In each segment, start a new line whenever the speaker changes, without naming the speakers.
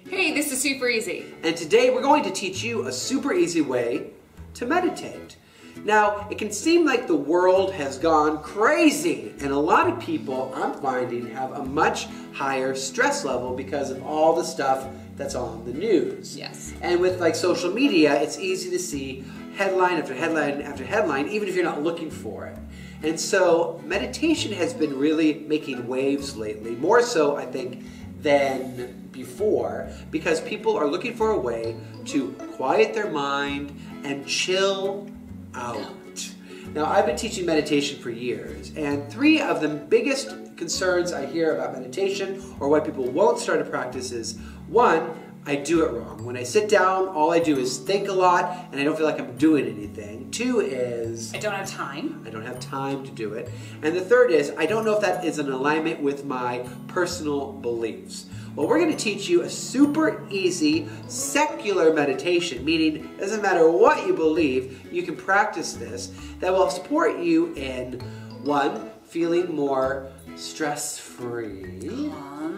Hey, this is super easy.
And today we're going to teach you a super easy way to meditate. Now, it can seem like the world has gone crazy, and a lot of people, I'm finding, have a much higher stress level because of all the stuff that's on the news.
Yes.
And with like social media, it's easy to see headline after headline after headline, even if you're not looking for it. And so meditation has been really making waves lately, more so I think than before, because people are looking for a way to quiet their mind and chill out. Now, I've been teaching meditation for years, and three of the biggest concerns I hear about meditation, or why people won't start a practice, is one, I do it wrong. When I sit down, all I do is think a lot, and I don't feel like I'm doing anything. Two is
I don't have time.
I don't have time to do it. And the third is I don't know if that is in alignment with my personal beliefs. Well, we're going to teach you a super easy secular meditation, meaning it doesn't matter what you believe, you can practice this, that will support you in, one, feeling more stress-free,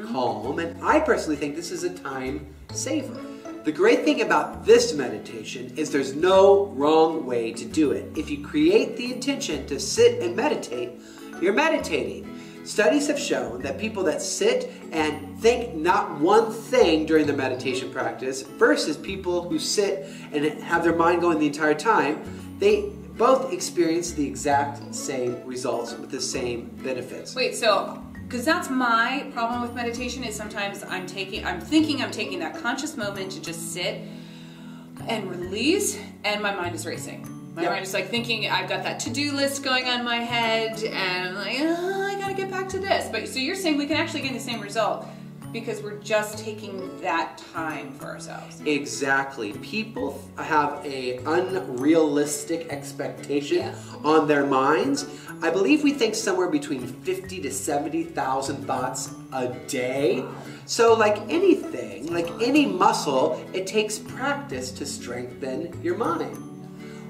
calm, and I personally think this is a time saver. The great thing about this meditation is there's no wrong way to do it. If you create the intention to sit and meditate, you're meditating. Studies have shown that people that sit and think not one thing during the meditation practice versus people who sit and have their mind going the entire time, they both experience the exact same results with the same benefits.
Wait, so, because that's my problem with meditation is sometimes I'm thinking I'm taking that conscious moment to just sit and release, and my mind is racing. My mind is like thinking, I've got that to-do list going on in my head, and I'm like, oh, I gotta get back to this. But so you're saying we can actually get the same result because we're just taking that time for ourselves.
Exactly. People have an unrealistic expectation on their minds. I believe we think somewhere between 50 to 70,000 thoughts a day. So like anything, like any muscle, it takes practice to strengthen your mind.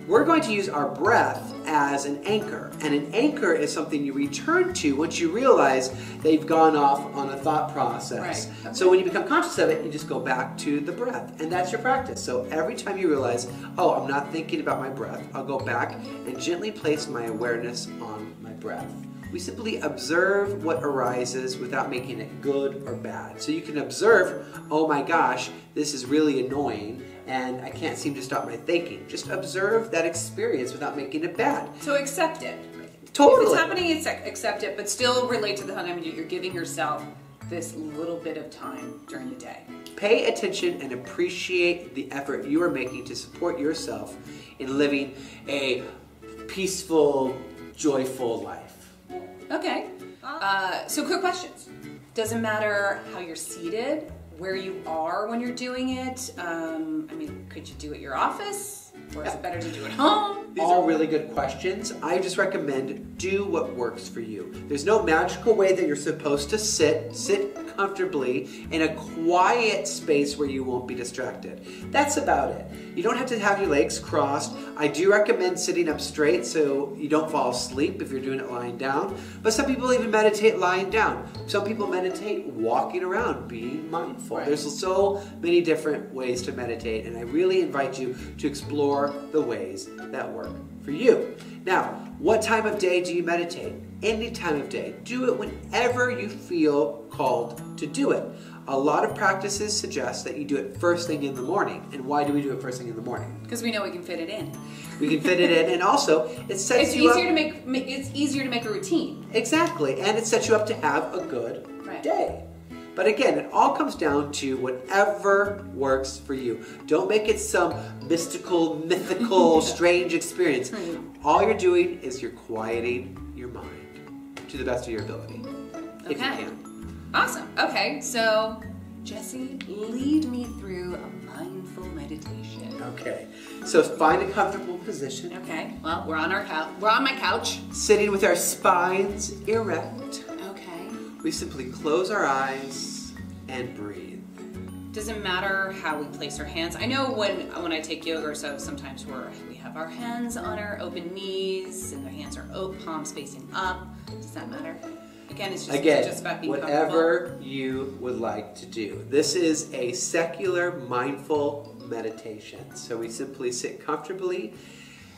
We're going to use our breath as an anchor, and an anchor is something you return to once you realize they've gone off on a thought process.
Right. Okay.
So when you become conscious of it, you just go back to the breath, and that's your practice. So every time you realize, oh, I'm not thinking about my breath, I'll go back and gently place my awareness on my breath. We simply observe what arises without making it good or bad. So you can observe, oh my gosh, this is really annoying, and I can't seem to stop my thinking. Just observe that experience without making it bad.
So accept it.
Totally.
If it's happening, accept it, but still relate to the time you're giving yourself this little bit of time during the day.
Pay attention and appreciate the effort you are making to support yourself in living a peaceful, joyful life.
Okay. So quick questions. Doesn't matter how you're seated, where you are when you're doing it. I mean, could you do it at your office? Or is it better to do it at home?
All really good questions. I just recommend do what works for you. There's no magical way that you're supposed to sit. Sit comfortably in a quiet space where you won't be distracted. That's about it. You don't have to have your legs crossed. I do recommend sitting up straight so you don't fall asleep if you're doing it lying down. But some people even meditate lying down. Some people meditate walking around, being mindful.
Right.
There's so many different ways to meditate, and I really invite you to explore the ways that work for you. Now, what time of day do you meditate? Any time of day. Do it whenever you feel called to do it. A lot of practices suggest that you do it first thing in the morning. And why do we do it first thing in the morning?
Because we know we can fit it in.
We can fit it in, and also it sets you up.
It's easier to make a routine.
Exactly, and it sets you up to have a good day. But again, it all comes down to whatever works for you. Don't make it some mystical, mythical, strange experience. All you're doing is you're quieting your mind to the best of your ability, if you can.
Awesome. Okay, so Jesse, lead me through a mindful meditation.
Okay, so find a comfortable position.
Okay, well, we're on my couch.
Sitting with our spines erect.
Okay.
We simply close our eyes and breathe.
Doesn't matter how we place our hands. I know when I take yoga or so, sometimes we have our hands on our open knees and their hands are palms facing up. Does that matter? Again, it's just about being comfortable.
Whatever you would like to do. This is a secular, mindful meditation. So we simply sit comfortably,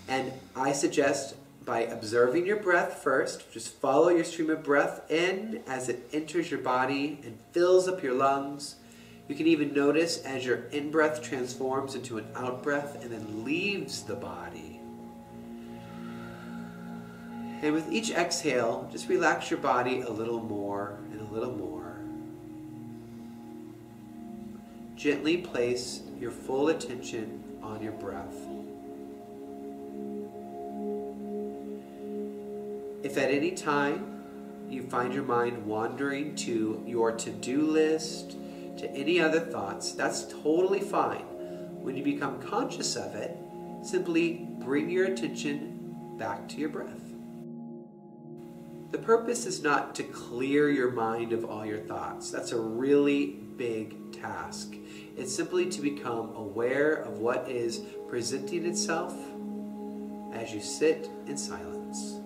and I suggest by observing your breath first, just follow your stream of breath in as it enters your body and fills up your lungs. You can even notice as your in-breath transforms into an out-breath and then leaves the body. And with each exhale, just relax your body a little more and a little more. Gently place your full attention on your breath. If at any time you find your mind wandering to your to-do list, to any other thoughts, that's totally fine. When you become conscious of it, simply bring your attention back to your breath. The purpose is not to clear your mind of all your thoughts. That's a really big task. It's simply to become aware of what is presenting itself as you sit in silence.